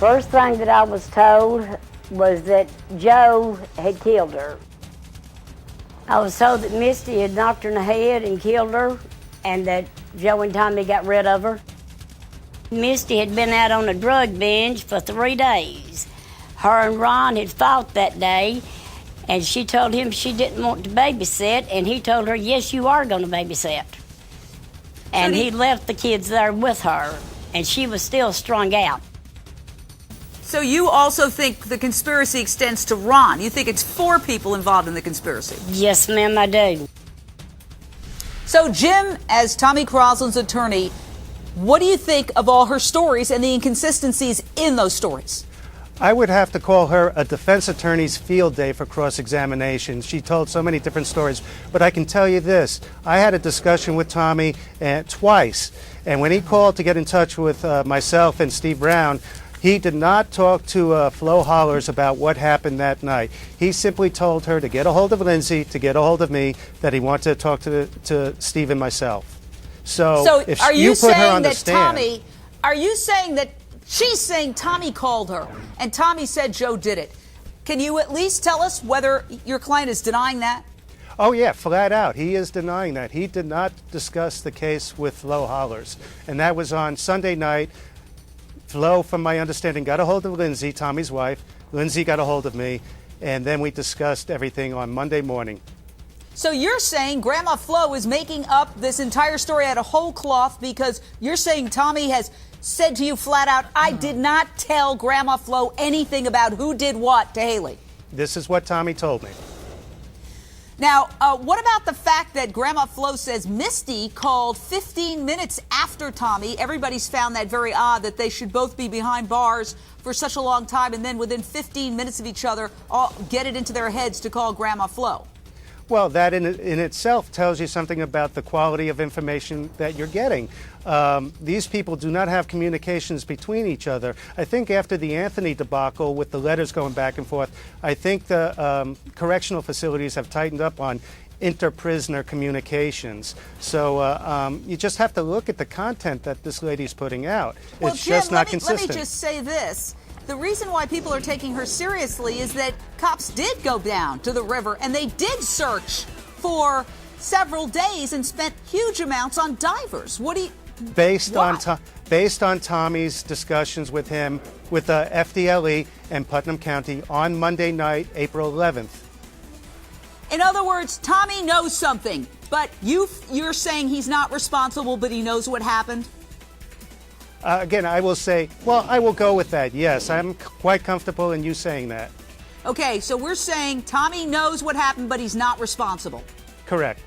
First thing that I was told was that Joe had killed her. I was told that Misty had knocked her in the head and killed her, and that Joe and Tommy got rid of her. Misty had been out on a drug binge for 3 days. Her and Ron had fought that day, and she told him she didn't want to babysit, and he told her, yes, you are going to babysit. And he left the kids there with her, and she was still strung out. So you also think the conspiracy extends to Ron? You think it's 4 people involved in the conspiracy? Yes, ma'am, I do. So Jim, as Tommy Croslin's attorney, what do you think of all her stories and the inconsistencies in those stories? I would have to call her a defense attorney's field day for cross-examination. She told so many different stories. But I can tell you this. I had a discussion with Tommy twice. And when he called to get in touch with myself and Steve Brown, he did not talk to Flo Hollers about what happened that night. He simply told her to get a hold of Lindsay, to get a hold of me, that he wanted to talk to Steve and myself. So if are you put her saying on the that stand, Tommy, are you saying that she's saying Tommy called her and Tommy said Joe did it? Can you at least tell us whether your client is denying that? Oh, yeah, flat out. He is denying that. He did not discuss the case with Flo Hollers. And that was on Sunday night. Flo, from my understanding, got a hold of Lindsay, Tommy's wife. Lindsay got a hold of me. And then we discussed everything on Monday morning. So you're saying Grandma Flo is making up this entire story out of whole cloth because you're saying Tommy has said to you flat out, I did not tell Grandma Flo anything about who did what to Haleigh. This is what Tommy told me. Now, what about the fact that Grandma Flo says Misty called 15 minutes after Tommy? Everybody's found that very odd, that they should both be behind bars for such a long time and then within 15 minutes of each other all get it into their heads to call Grandma Flo. Well, that in itself tells you something about the quality of information that you're getting. These people do not have communications between each other. I think after the Anthony debacle with the letters going back and forth, I think the correctional facilities have tightened up on inter-prisoner communications. So you just have to look at the content that this lady's putting out. Well, it's Jim, just not consistent. Let me just say this. The reason why people are taking her seriously is that cops did go down to the river and they did search for several days and spent huge amounts on divers. What do you... Based on Tommy's discussions with him, with the FDLE and Putnam County on Monday night, April 11th. In other words, Tommy knows something, but you're saying he's not responsible, but he knows what happened? Again, I will say, well, I will go with that. Yes, I'm quite comfortable in you saying that. Okay, so we're saying Tommy knows what happened, but he's not responsible. Correct.